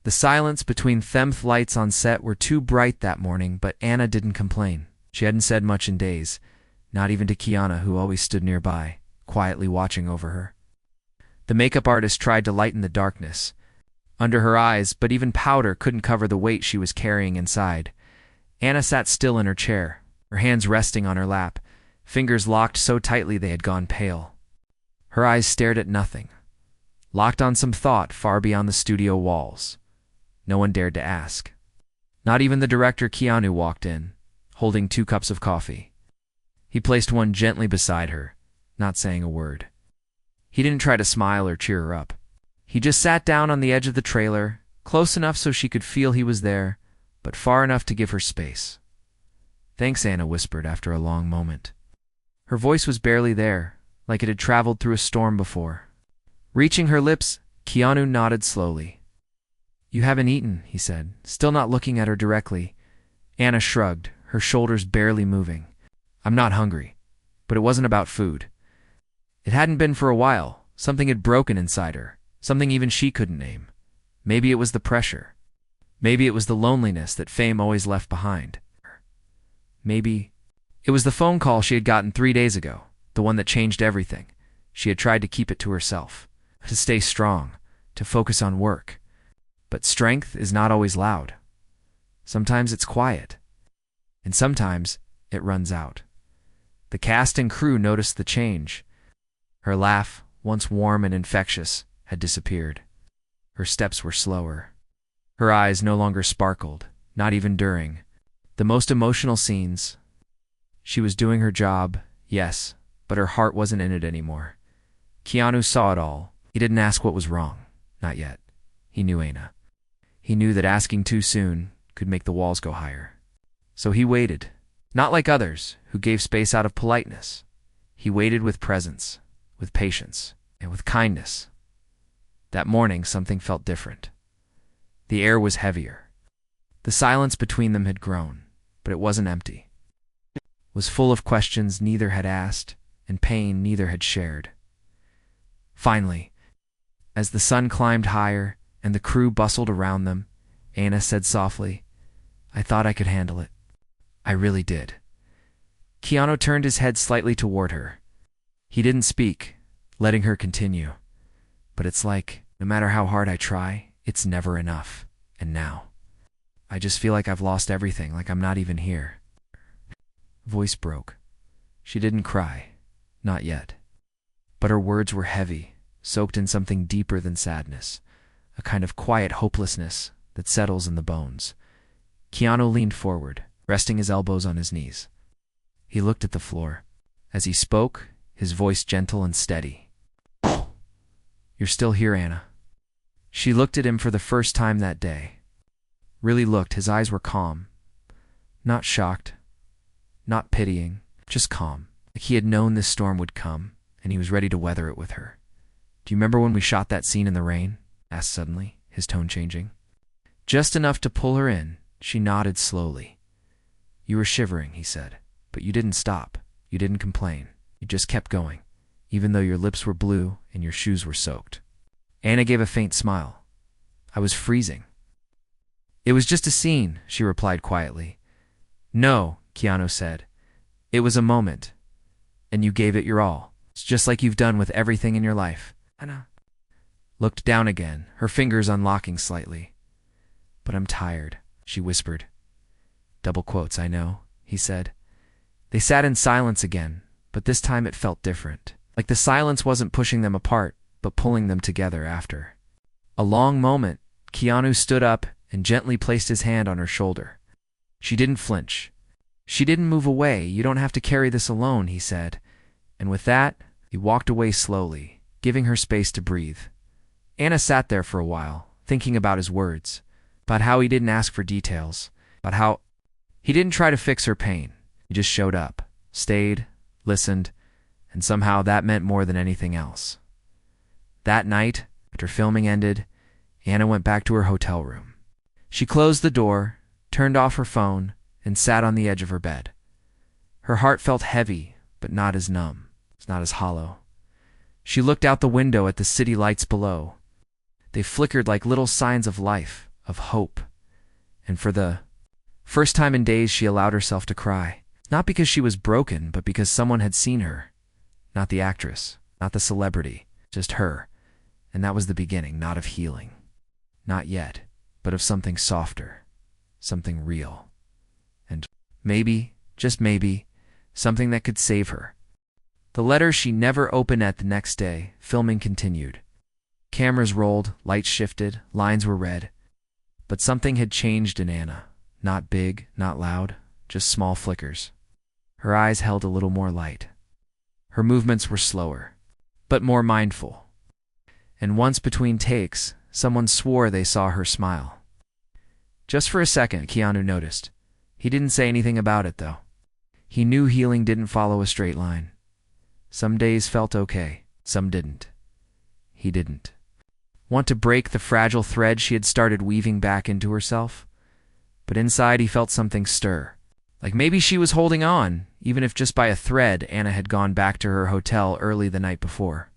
The silence between them lights on set were too bright that morning, but Anna didn't complain. She hadn't said much in days, not even to Keanu, who always stood nearby, quietly watching over her. The makeup artist tried to lighten the darkness under her eyes, but even powder couldn't cover the weight she was carrying inside. Anna sat still in her chair, her hands resting on her lap, fingers locked so tightly they had gone pale. Her eyes stared at nothing, locked on some thought far beyond the studio walls. No one dared to ask. Not even the director. Keanu walked in, holding 2 cups of coffee. He placed one gently beside her, not saying a word. He didn't try to smile or cheer her up. He just sat down on the edge of the trailer, close enough so she could feel he was there, but far enough to give her space. "Thanks," Anna whispered after a long moment. Her voice was barely there, like it had traveled through a storm before. Reaching her lips, Keanu nodded slowly. "You haven't eaten," he said, still not looking at her directly. Anna shrugged, her shoulders barely moving. "I'm not hungry." But it wasn't about food. It hadn't been for a while. Something had broken inside her, something even she couldn't name. Maybe it was the pressure. Maybe it was the loneliness that fame always left behind. Maybe it was the phone call she had gotten 3 days ago, the one that changed everything. She had tried to keep it to herself, to stay strong, to focus on work. But strength is not always loud. Sometimes it's quiet, and sometimes it runs out. The cast and crew noticed the change. Her laugh, once warm and infectious, had disappeared. Her steps were slower. Her eyes no longer sparkled, not even during the most emotional scenes. She was doing her job, yes, but her heart wasn't in it anymore. Keanu saw it all. He didn't ask what was wrong. Not yet. He knew Anna. He knew that asking too soon could make the walls go higher. So he waited. Not like others, who gave space out of politeness. He waited with presence, with patience, and with kindness. That morning, something felt different. The air was heavier. The silence between them had grown, but it wasn't empty. It was full of questions neither had asked, and pain neither had shared. Finally, as the sun climbed higher and the crew bustled around them, Anna said softly, "I thought I could handle it. I really did." Keanu turned his head slightly toward her. He didn't speak, letting her continue. "But it's like, no matter how hard I try, it's never enough. And now, I just feel like I've lost everything, like I'm not even here." Voice broke. She didn't cry. Not yet. But her words were heavy, soaked in something deeper than sadness, a kind of quiet hopelessness that settles in the bones. Keanu leaned forward, resting his elbows on his knees. He looked at the floor. As he spoke, his voice gentle and steady. "You're still here, Anna." She looked at him for the first time that day. Really looked. His eyes were calm. Not shocked. Not pitying. Just calm. Like he had known this storm would come, and he was ready to weather it with her. "Do you remember when we shot that scene in the rain?" asked suddenly, his tone changing. Just enough to pull her in, she nodded slowly. "You were shivering," he said, "but you didn't stop. You didn't complain. You just kept going, even though your lips were blue and your shoes were soaked." Anna gave a faint smile. "I was freezing." "It was just a scene," she replied quietly. "No," Keanu said. "It was a moment, and you gave it your all. It's just like you've done with everything in your life." Anna looked down again, her fingers unlocking slightly. "But I'm tired," she whispered. "Double quotes, I know," he said. They sat in silence again, but this time it felt different. Like the silence wasn't pushing them apart, but pulling them together after. A long moment, Keanu stood up and gently placed his hand on her shoulder. She didn't flinch. She didn't move away. "You don't have to carry this alone," he said. And with that, he walked away slowly, giving her space to breathe. Anna sat there for a while, thinking about his words, about how he didn't ask for details, about how he didn't try to fix her pain. He just showed up, stayed, listened, and somehow that meant more than anything else. That night, after filming ended, Anna went back to her hotel room. She closed the door, turned off her phone, and sat on the edge of her bed. Her heart felt heavy, but not as numb, not as hollow. She looked out the window at the city lights below. They flickered like little signs of life, of hope. And for the first time in days, she allowed herself to cry. Not because she was broken, but because someone had seen her. Not the actress, not the celebrity, just her. And that was the beginning, not of healing. Not yet, but of something softer, something real. And maybe, just maybe, something that could save her. The letter she never opened. At the next day, filming continued. Cameras rolled, lights shifted, lines were read. But something had changed in Anna. Not big, not loud, just small flickers. Her eyes held a little more light. Her movements were slower, but more mindful. And once between takes, someone swore they saw her smile. Just for a second, Keanu noticed. He didn't say anything about it, though. He knew healing didn't follow a straight line. Some days felt okay, some didn't. He didn't want to break the fragile thread she had started weaving back into herself. But inside he felt something stir. Like maybe she was holding on, even if just by a thread. Anna had gone back to her hotel early the night before.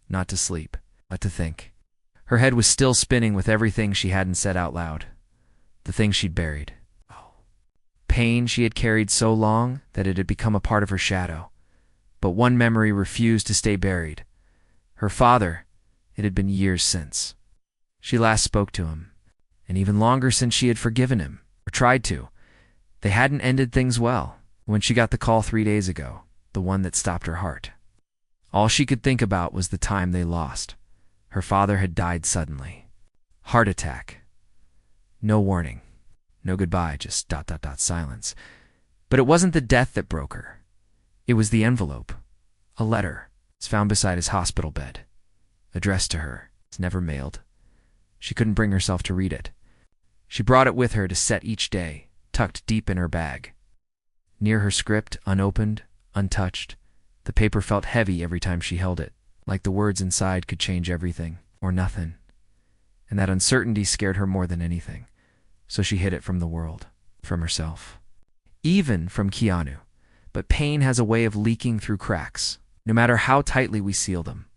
Not to sleep, but to think. Her head was still spinning with everything she hadn't said out loud. The things she'd buried. Pain she had carried so long that it had become a part of her shadow. But one memory refused to stay buried. Her father. It had been years since she last spoke to him, and even longer since she had forgiven him, or tried to. They hadn't ended things well. When she got the call 3 days ago, the one that stopped her heart, all she could think about was the time they lost. Her father had died suddenly. Heart attack. No warning. No goodbye, just ... silence. But it wasn't the death that broke her. It was the envelope. A letter. It's found beside his hospital bed. Addressed to her. It's never mailed. She couldn't bring herself to read it. She brought it with her to set each day, tucked deep in her bag. Near her script, unopened, untouched, the paper felt heavy every time she held it, like the words inside could change everything, or nothing. And that uncertainty scared her more than anything, so she hid it from the world, from herself. Even from Keanu. But pain has a way of leaking through cracks, no matter how tightly we seal them.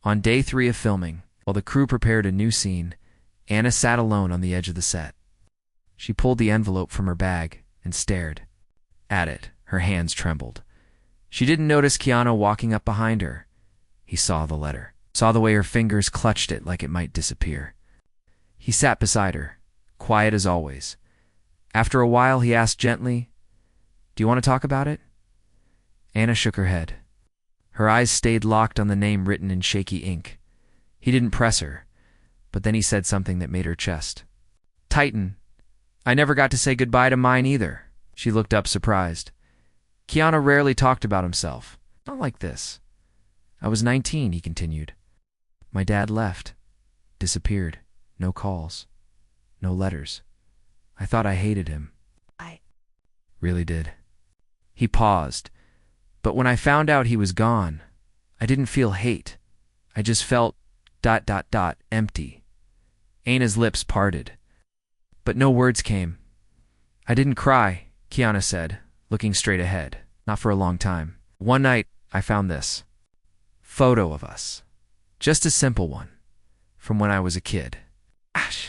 On day 3 of filming, while the crew prepared a new scene, Anna sat alone on the edge of the set. She pulled the envelope from her bag and stared at it. Her hands trembled. She didn't notice Keanu walking up behind her. He saw the letter, saw the way her fingers clutched it like it might disappear. He sat beside her, quiet as always. After a while, he asked gently, "Do you want to talk about it?" Anna shook her head. Her eyes stayed locked on the name written in shaky ink. He didn't press her, but then he said something that made her chest tighten. "I never got to say goodbye to mine either." She looked up surprised. Keanu rarely talked about himself. Not like this. "I was 19, he continued. My dad left. Disappeared. No calls. No letters. I thought I hated him. I really did." He paused. "But when I found out he was gone, I didn't feel hate. I just felt ... empty." Anna's lips parted, but no words came. "I didn't cry," Keanu said, looking straight ahead. "Not for a long time. One night, I found this photo of us. Just a simple one, from when I was a kid. Ash!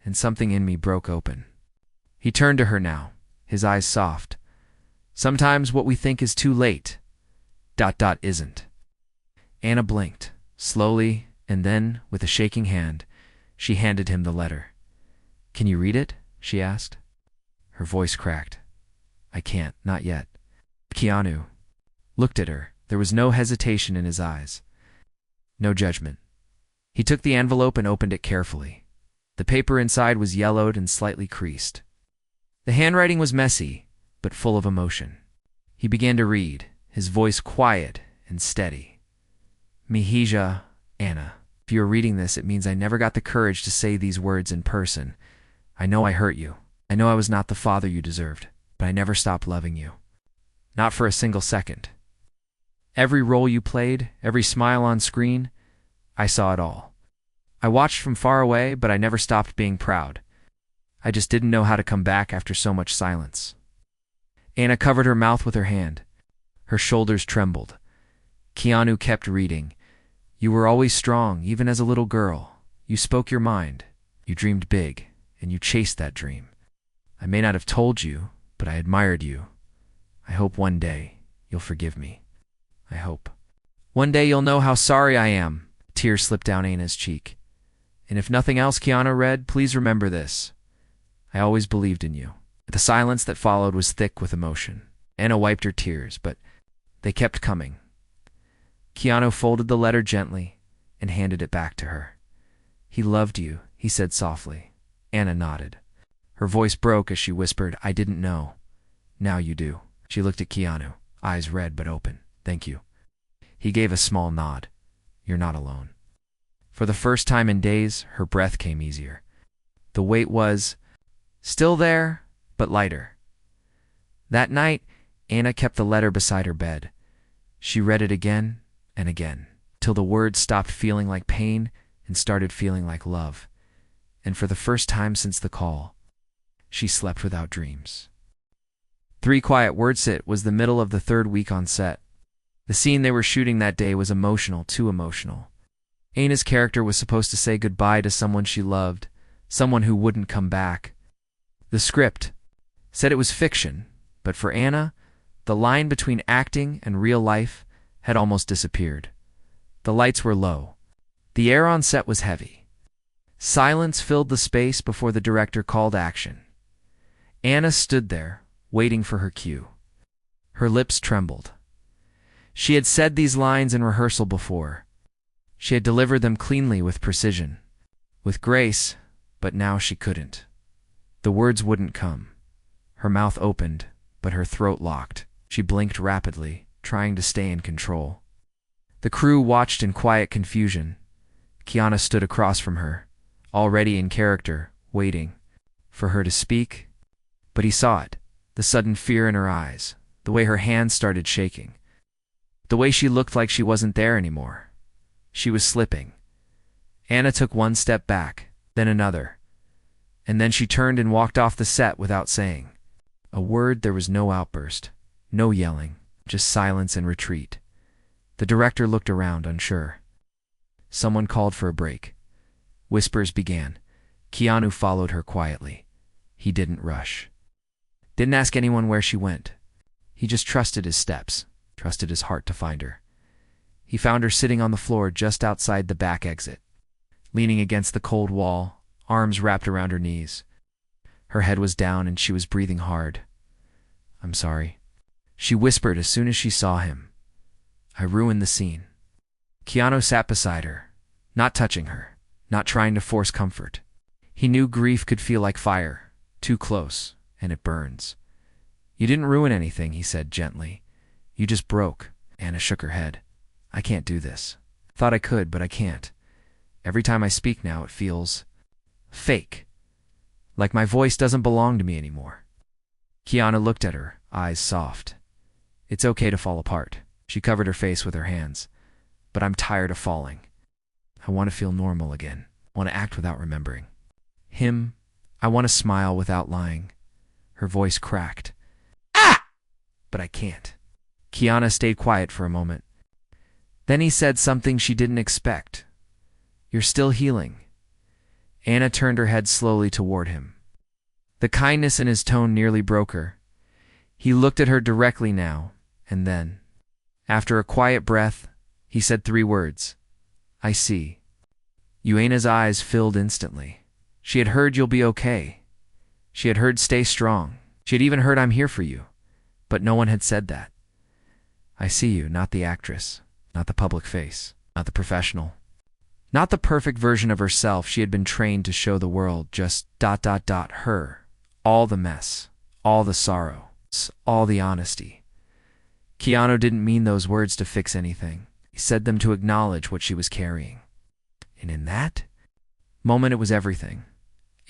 And something in me broke open." He turned to her now, his eyes soft. "Sometimes what we think is too late ... isn't." Anna blinked, slowly, and then, with a shaking hand, she handed him the letter. "Can you read it?" she asked. Her voice cracked. "I can't, not yet." Keanu looked at her. There was no hesitation in his eyes. No judgment. He took the envelope and opened it carefully. The paper inside was yellowed and slightly creased. The handwriting was messy, but full of emotion. He began to read, his voice quiet and steady. "Mihija, Anna, if you are reading this, it means I never got the courage to say these words in person. I know I hurt you. I know I was not the father you deserved, but I never stopped loving you. Not for a single second. Every role you played, every smile on screen, I saw it all. I watched from far away, but I never stopped being proud. I just didn't know how to come back after so much silence." Anna covered her mouth with her hand. Her shoulders trembled. Keanu kept reading. "You were always strong, even as a little girl. You spoke your mind. You dreamed big. and you chased that dream. I may not have told you, but I admired you. I hope one day you'll forgive me. I hope. One day you'll know how sorry I am. Tears slipped down Anna's cheek. And if nothing else, Keanu read, please remember this. I always believed in you. The silence that followed was thick with emotion. Anna wiped her tears, but they kept coming. Keanu folded the letter gently and handed it back to her. He loved you, he said softly. Anna nodded. Her voice broke as she whispered, I didn't know. Now you do. She looked at Keanu, eyes red but open. Thank you. He gave a small nod. You're not alone. For the first time in days, her breath came easier. The weight was still there, but lighter. That night, Anna kept the letter beside her bed. She read it again and again, till the words stopped feeling like pain and started feeling like love. And for the first time since the call, she slept without dreams. 3 Quiet Words. It was the middle of the 3rd week on set. The scene they were shooting that day was emotional, too emotional. Anna's character was supposed to say goodbye to someone she loved, someone who wouldn't come back. The script said it was fiction, but for Anna, the line between acting and real life had almost disappeared. The lights were low. The air on set was heavy. Silence filled the space before the director called action. Anna stood there, waiting for her cue. Her lips trembled. She had said these lines in rehearsal before. She had delivered them cleanly with precision, with grace, but now she couldn't. The words wouldn't come. Her mouth opened, but her throat locked. She blinked rapidly, trying to stay in control. The crew watched in quiet confusion. Keanu stood across from her, already in character, waiting for her to speak. But he saw it, the sudden fear in her eyes, the way her hands started shaking, the way she looked like she wasn't there anymore. She was slipping. Anna took one step back, then another, and then she turned and walked off the set without saying a word. There was no outburst, no yelling, just silence and retreat. The director looked around, unsure. Someone called for a break. Whispers began. Keanu followed her quietly. He didn't rush. Didn't ask anyone where she went. He just trusted his steps, trusted his heart to find her. He found her sitting on the floor just outside the back exit, leaning against the cold wall, arms wrapped around her knees. Her head was down and she was breathing hard. I'm sorry, she whispered as soon as she saw him. I ruined the scene. Keanu sat beside her, not touching her, not trying to force comfort. He knew grief could feel like fire, too close, and it burns. You didn't ruin anything, he said gently. You just broke. Anna shook her head. I can't do this. Thought I could, but I can't. Every time I speak now, it feels fake. Like my voice doesn't belong to me anymore. Keanu looked at her, eyes soft. It's okay to fall apart. She covered her face with her hands. But I'm tired of falling. I want to feel normal again. I want to act without remembering. Him, I want to smile without lying. Her voice cracked. Ah! But I can't. Keanu stayed quiet for a moment. Then he said something she didn't expect. You're still healing. Anna turned her head slowly toward him. The kindness in his tone nearly broke her. He looked at her directly now, and then, after a quiet breath, he said 3 words. I see. Anna's eyes filled instantly. She had heard you'll be okay. She had heard stay strong. She had even heard I'm here for you. But no one had said that. I see you, not the actress, not the public face, not the professional, not the perfect version of herself she had been trained to show the world, just ... her. All the mess, all the sorrow, all the honesty. Keanu didn't mean those words to fix anything. He said them to acknowledge what she was carrying. And in that moment, it was everything.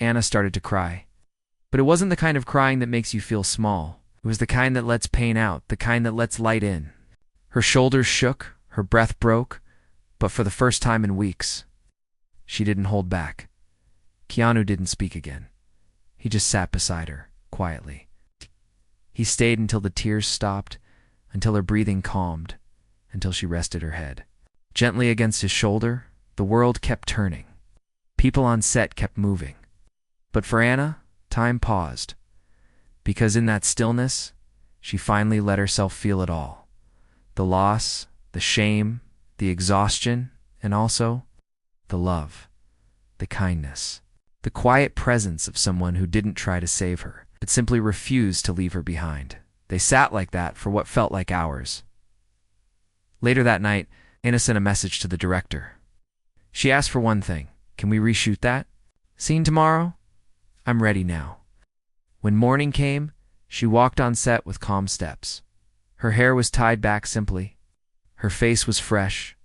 Anna started to cry. But it wasn't the kind of crying that makes you feel small. It was the kind that lets pain out, the kind that lets light in. Her shoulders shook, her breath broke, but for the first time in weeks, she didn't hold back. Keanu didn't speak again. He just sat beside her, quietly. He stayed until the tears stopped, until her breathing calmed, until she rested her head. Gently against his shoulder, the world kept turning. People on set kept moving. But for Anna, time paused, because in that stillness, she finally let herself feel it all. The loss, the shame, the exhaustion, and also the love, the kindness, the quiet presence of someone who didn't try to save her, but simply refused to leave her behind. They sat like that for what felt like hours. Later that night, Anna sent a message to the director. She asked for one thing. Can we reshoot that? Scene tomorrow? I'm ready now. When morning came, she walked on set with calm steps. Her hair was tied back simply. Her face was fresh.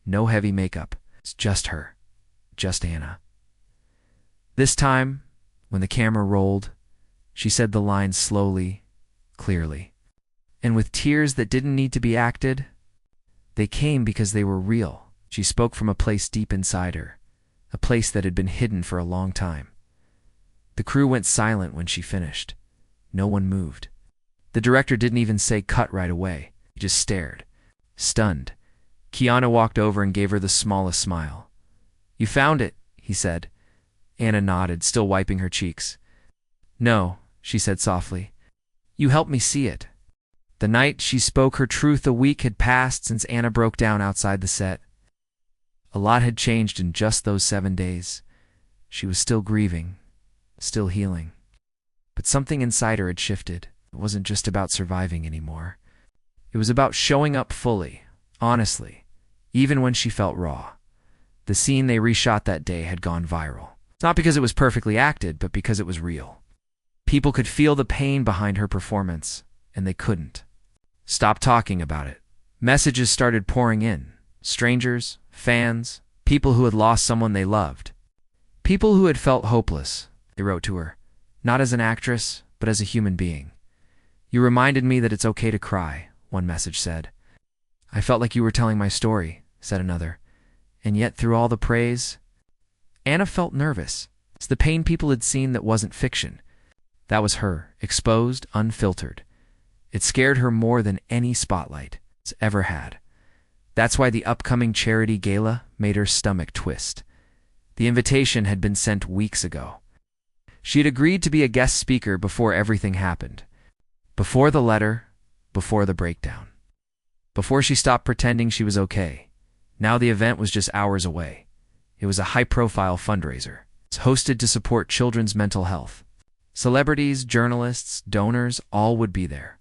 No heavy makeup. It's just her. Just Anna. This time, when the camera rolled, she said the lines slowly, clearly, and with tears that didn't need to be acted. They came because they were real. She spoke from a place deep inside her, a place that had been hidden for a long time. The crew went silent when she finished. No one moved. The director didn't even say cut right away. He just stared, stunned. Keanu walked over and gave her the smallest smile. You found it, he said. Anna nodded, still wiping her cheeks. No, she said softly. You helped me see it. The night she spoke her truth, a week had passed since Anna broke down outside the set. A lot had changed in just those 7 days. She was still grieving, still healing. But something inside her had shifted. It wasn't just about surviving anymore. It was about showing up fully, honestly, even when she felt raw. The scene they reshot that day had gone viral. Not because it was perfectly acted, but because it was real. People could feel the pain behind her performance, and they couldn't stop talking about it. Messages started pouring in. Strangers, fans, people who had lost someone they loved. People who had felt hopeless, they wrote to her, not as an actress, but as a human being. You reminded me that it's okay to cry, one message said. I felt like you were telling my story, said another. And yet through all the praise, Anna felt nervous. It's the pain people had seen that wasn't fiction. That was her, exposed, unfiltered. It scared her more than any spotlight it's ever had. That's why the upcoming charity gala made her stomach twist. The invitation had been sent weeks ago. She had agreed to be a guest speaker before everything happened. Before the letter, before the breakdown. Before she stopped pretending she was okay. Now the event was just hours away. It was a high-profile fundraiser. It's hosted to support children's mental health. Celebrities, journalists, donors, all would be there.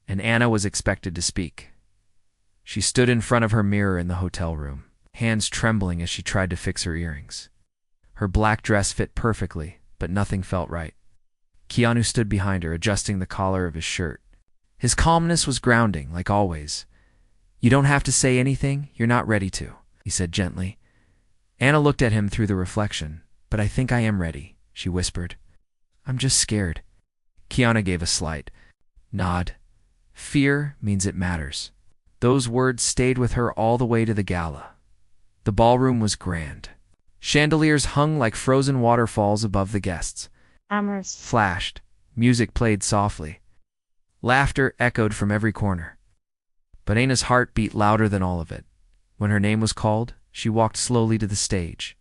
And Anna was expected to speak. She stood in front of her mirror in the hotel room, hands trembling as she tried to fix her earrings. Her black dress fit perfectly, but nothing felt right. Keanu stood behind her, adjusting the collar of his shirt. His calmness was grounding, like always. You don't have to say anything, you're not ready to, he said gently. Anna looked at him through the reflection. But I think I am ready, she whispered. I'm just scared. Keanu gave a slight nod. Fear means it matters. Those words stayed with her all the way to the gala. The ballroom was grand. Chandeliers hung like frozen waterfalls above the guests. Armas Flashed. Music played softly. Laughter echoed from every corner. But Anna's heart beat louder than all of it. When her name was called, she walked slowly to the stage.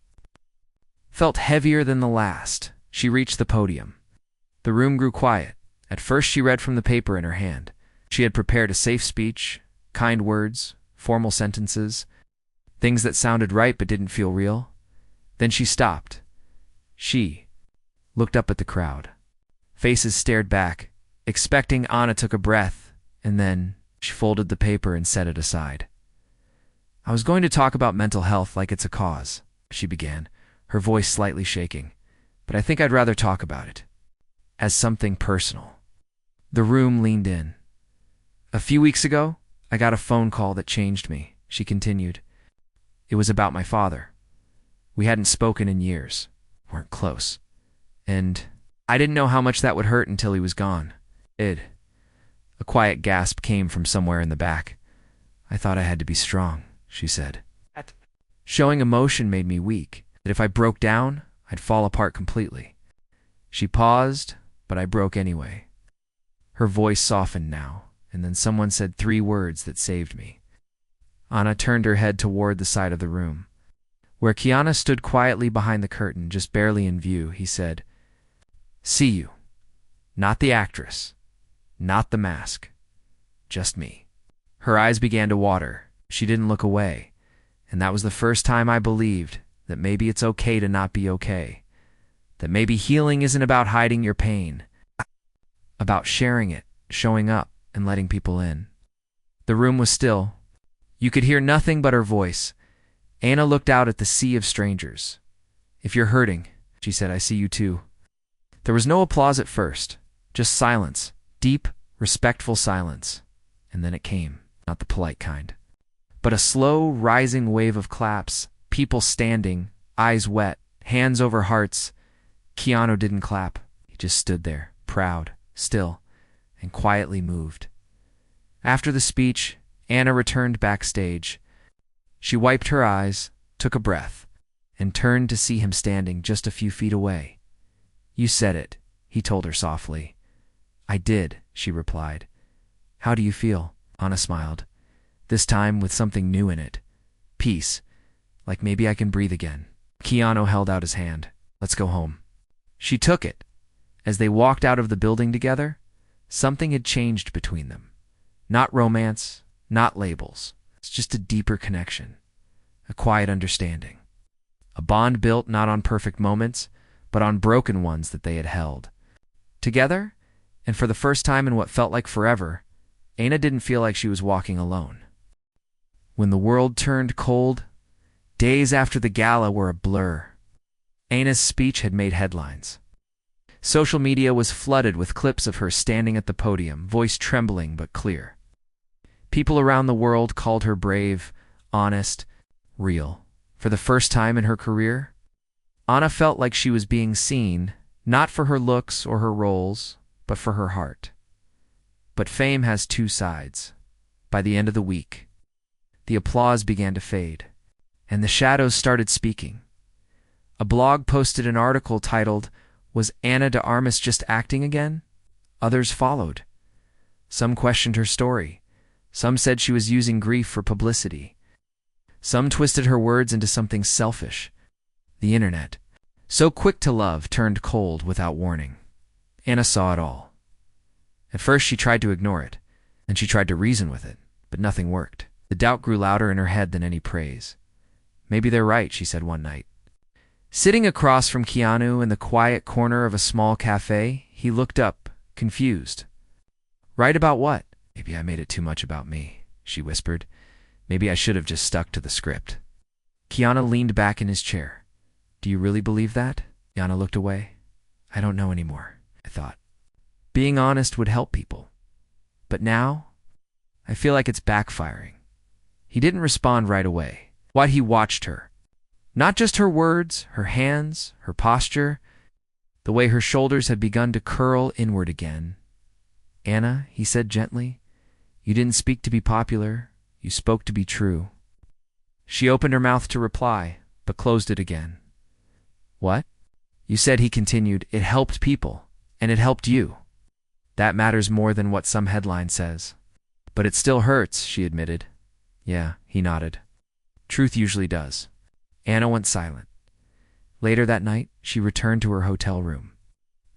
Felt heavier than the last. She reached the podium. The room grew quiet. At first she read from the paper in her hand. She had prepared a safe speech, kind words, formal sentences, things that sounded right but didn't feel real. Then she stopped. She looked up at the crowd. Faces stared back. Expecting, Anna took a breath, and then she folded the paper and set it aside. I was going to talk about mental health like it's a cause, she began, her voice slightly shaking, but I think I'd rather talk about it as something personal. The room leaned in. A few weeks ago, I got a phone call that changed me, she continued. It was about my father. We hadn't spoken in years, weren't close, and I didn't know how much that would hurt until he was gone. A quiet gasp came from somewhere in the back. I thought I had to be strong, she said. Showing emotion made me weak, that if I broke down, I'd fall apart completely. She paused, but I broke anyway. Her voice softened now, and then someone said 3 words that saved me. Anna turned her head toward the side of the room. Where Keanu stood quietly behind the curtain, just barely in view, he said, See you. Not the actress. Not the mask. Just me. Her eyes began to water. She didn't look away. And that was the first time I believed that maybe it's okay to not be okay. That maybe healing isn't about hiding your pain. About sharing it, showing up, and letting people in. The room was still. You could hear nothing but her voice. Anna looked out at the sea of strangers. If you're hurting, she said, I see you too. There was no applause at first, just silence, deep, respectful silence. And then it came, not the polite kind, but a slow, rising wave of claps, people standing, eyes wet, hands over hearts. Keanu didn't clap. He just stood there, proud, still, and quietly moved. After the speech, Anna returned backstage. She wiped her eyes, took a breath, and turned to see him standing just a few feet away. You said it, he told her softly. I did, she replied. How do you feel? Anna smiled, this time with something new in it. Peace, like maybe I can breathe again. Keanu held out his hand. Let's go home. She took it. As they walked out of the building together, something had changed between them. Not romance, not labels. It's just a deeper connection, a quiet understanding. A bond built not on perfect moments, but on broken ones that they had held. Together, and for the first time in what felt like forever, Anna didn't feel like she was walking alone. When the world turned cold, days after the gala were a blur. Anna's speech had made headlines. Social media was flooded with clips of her standing at the podium, voice trembling but clear. People around the world called her brave, honest, real. For the first time in her career, Anna felt like she was being seen, not for her looks or her roles, but for her heart. But fame has two sides. By the end of the week, the applause began to fade, and the shadows started speaking. A blog posted an article titled, Was Ana de Armas just acting again? Others followed. Some questioned her story. Some said she was using grief for publicity. Some twisted her words into something selfish. The internet, so quick to love, turned cold without warning. Anna saw it all. At first she tried to ignore it, and she tried to reason with it, but nothing worked. The doubt grew louder in her head than any praise. Maybe they're right, she said one night. Sitting across from Keanu in the quiet corner of a small cafe, he looked up, confused. Right about what? Maybe I made it too much about me, she whispered. Maybe I should have just stuck to the script. Keanu leaned back in his chair. Do you really believe that? Anna looked away. I don't know anymore, I thought. Being honest would help people. But now, I feel like it's backfiring. He didn't respond right away. While he watched her. Not just her words, her hands, her posture, the way her shoulders had begun to curl inward again. Anna, he said gently, you didn't speak to be popular, you spoke to be true. She opened her mouth to reply, but closed it again. What? You said, he continued, it helped people, and it helped you. That matters more than what some headline says. But it still hurts, she admitted. Yeah, he nodded. Truth usually does. Anna went silent. Later that night, she returned to her hotel room.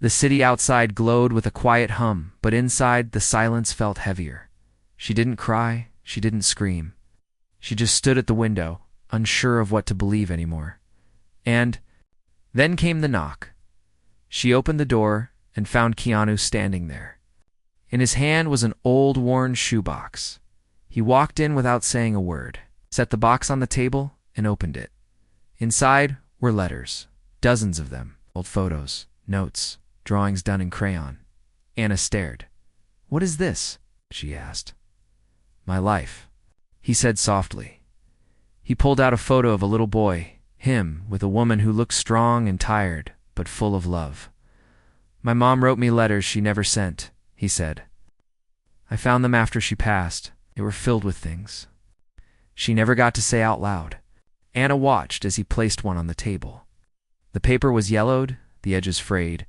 The city outside glowed with a quiet hum, but inside the silence felt heavier. She didn't cry, she didn't scream. She just stood at the window, unsure of what to believe anymore. And then came the knock. She opened the door and found Keanu standing there. In his hand was an old, worn shoebox. He walked in without saying a word, set the box on the table, and opened it. Inside were letters, dozens of them, old photos, notes, drawings done in crayon. Anna stared. What is this? She asked. My life, he said softly. He pulled out a photo of a little boy, him with a woman who looked strong and tired, but full of love. My mom wrote me letters she never sent, he said. I found them after she passed. They were filled with things she never got to say out loud. Anna watched as he placed one on the table. The paper was yellowed, the edges frayed.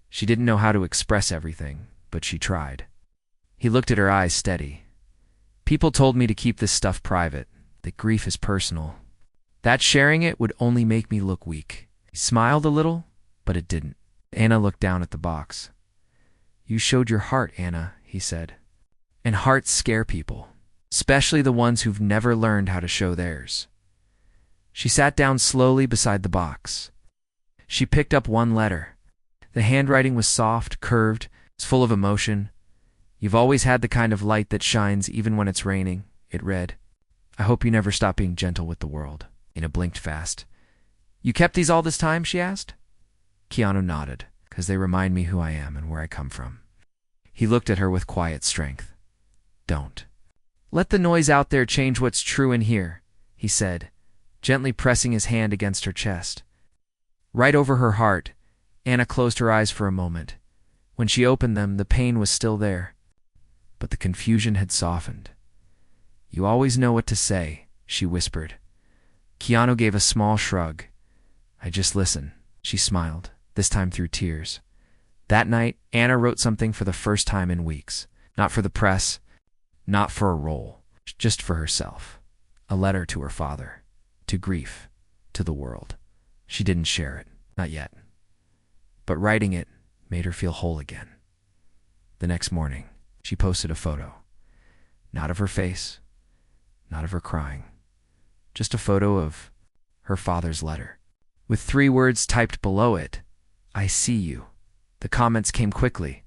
She didn't know how to express everything, but she tried. He looked at her eyes steady. People told me to keep this stuff private, that grief is personal. That sharing it would only make me look weak. He smiled a little, but it didn't. Anna looked down at the box. You showed your heart, Anna, he said. And hearts scare people, especially the ones who've never learned how to show theirs. She sat down slowly beside the box. She picked up one letter. The handwriting was soft, curved, it was full of emotion. You've always had the kind of light that shines even when it's raining, it read. I hope you never stop being gentle with the world. Anna blinked fast. You kept these all this time, she asked. Keanu nodded, because they remind me who I am and where I come from. He looked at her with quiet strength. Don't. Let the noise out there change what's true in here, he said, gently pressing his hand against her chest. Right over her heart, Anna closed her eyes for a moment. When she opened them, the pain was still there, but the confusion had softened. You always know what to say, she whispered. Keanu gave a small shrug. I just listen, she smiled, this time through tears. That night, Anna wrote something for the first time in weeks. Not for the press, not for a role, just for herself. A letter to her father, to grief, to the world. She didn't share it, not yet. But writing it made her feel whole again. The next morning, she posted a photo. Not of her face, not of her crying. Just a photo of her father's letter. With 3 words typed below it, I see you. The comments came quickly,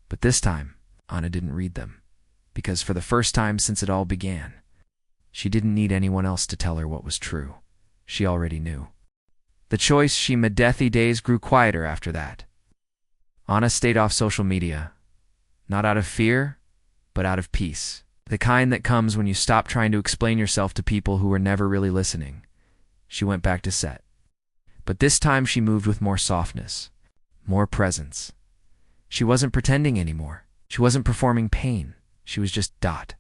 but this time, Anna didn't read them. Because for the first time since it all began, she didn't need anyone else to tell her what was true. She already knew. The choice she Medethi days grew quieter after that. Anna stayed off social media, not out of fear, but out of peace. The kind that comes when you stop trying to explain yourself to people who are never really listening. She went back to set. But this time she moved with more softness, more presence. She wasn't pretending anymore. She wasn't performing pain. She was just Dot.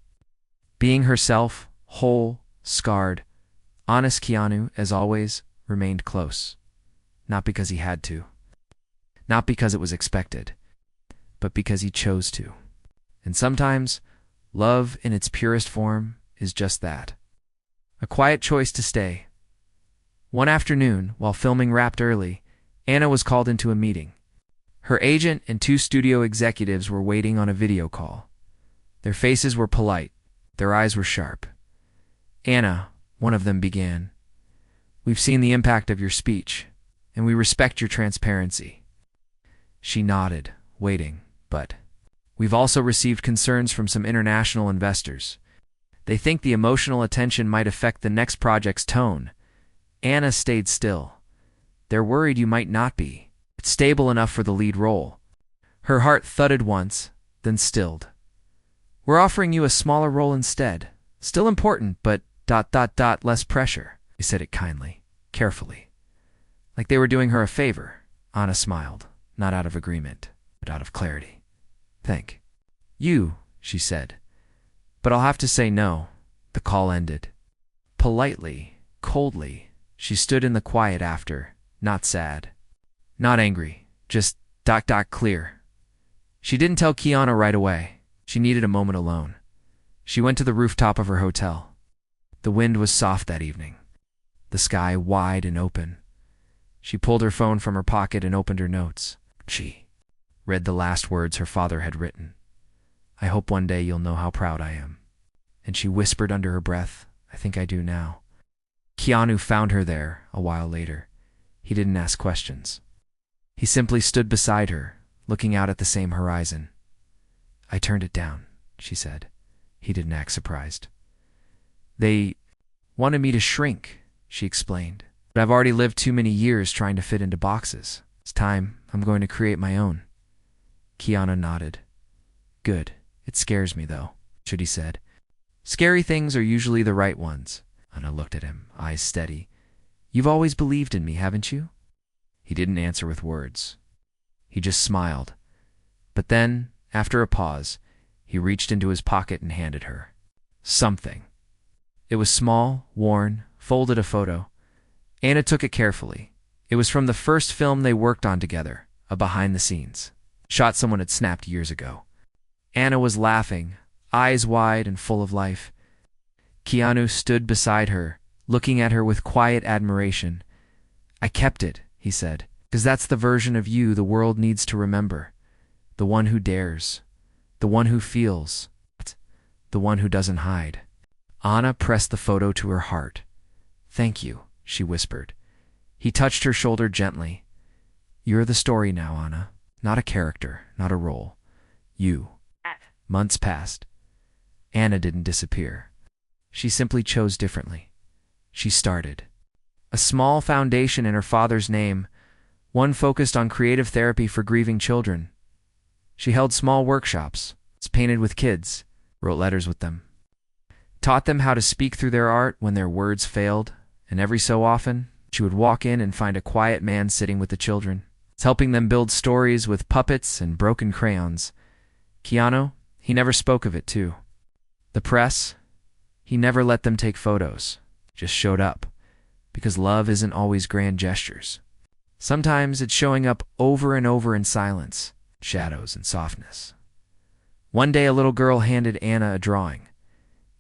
Being herself, whole, scarred, honest. Keanu, as always, remained close. Not because he had to. Not because it was expected. But because he chose to. And sometimes, love in its purest form is just that. A quiet choice to stay. One afternoon, while filming wrapped early, Anna was called into a meeting. Her agent and 2 studio executives were waiting on a video call. Their faces were polite. Their eyes were sharp. Anna, one of them began, We've seen the impact of your speech, and we respect your transparency. She nodded, waiting, but we've also received concerns from some international investors. They think the emotional attention might affect the next project's tone. Anna stayed still. They're worried you might not be. It's stable enough for the lead role. Her heart thudded once, then stilled. We're offering you a smaller role instead. Still important, but ... less pressure. He said it kindly, carefully. Like they were doing her a favor. Anna smiled, not out of agreement, but out of clarity. Thank you, she said. But I'll have to say no. The call ended. Politely, coldly, she stood in the quiet after, not sad, not angry, just ... clear. She didn't tell Keanu right away. She needed a moment alone. She went to the rooftop of her hotel. The wind was soft that evening, the sky wide and open. She pulled her phone from her pocket and opened her notes. She read the last words her father had written. I hope one day you'll know how proud I am. And she whispered under her breath, I think I do now. Keanu found her there a while later. He didn't ask questions. He simply stood beside her, looking out at the same horizon. I turned it down, she said. He didn't act surprised. They wanted me to shrink, she explained. But I've already lived too many years trying to fit into boxes. It's time I'm going to create my own. Keanu nodded. Good. It scares me, though, he said. Scary things are usually the right ones. Anna looked at him, eyes steady. You've always believed in me, haven't you? He didn't answer with words. He just smiled. But then, after a pause, he reached into his pocket and handed her something. It was small, worn, folded a photo. Anna took it carefully. It was from the first film they worked on together, a behind-the-scenes shot someone had snapped years ago. Anna was laughing, eyes wide and full of life. Keanu stood beside her, looking at her with quiet admiration. I kept it, he said. 'Cause that's the version of you the world needs to remember. The one who dares. The one who feels. The one who doesn't hide. Anna pressed the photo to her heart. "Thank you," she whispered. He touched her shoulder gently. "You're the story now, Anna. Not a character, not a role. You." Months passed. Anna didn't disappear. She simply chose differently. She started a small foundation in her father's name, one focused on creative therapy for grieving children. She held small workshops, painted with kids, wrote letters with them, taught them how to speak through their art when their words failed, and every so often, she would walk in and find a quiet man sitting with the children, helping them build stories with puppets and broken crayons. Keanu, he never spoke of it too. The press, he never let them take photos, just showed up, because love isn't always grand gestures. Sometimes it's showing up over and over in silence, shadows and softness. One day a little girl handed Anna a drawing.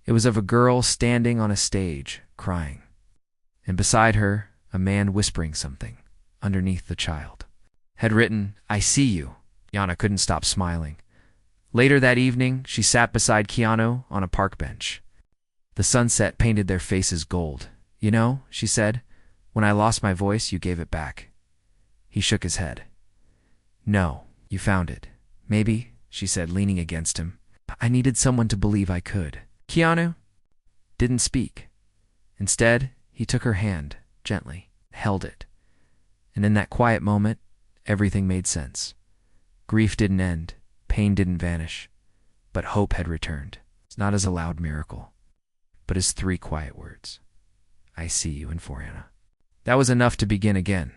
It was of a girl standing on a stage, crying. And beside her, a man whispering something, underneath the child. Had written, "I see you." Anna couldn't stop smiling. Later that evening, she sat beside Keanu on a park bench. The sunset painted their faces gold. "You know," she said, "when I lost my voice, you gave it back." He shook his head. "No, you found it. Maybe," she said, leaning against him. "I needed someone to believe I could." Keanu didn't speak. Instead, he took her hand, gently, held it. And in that quiet moment, everything made sense. Grief didn't end, pain didn't vanish, but hope had returned. It's not as a loud miracle, but as 3 quiet words. "I see you," and for Anna. That was enough to begin again.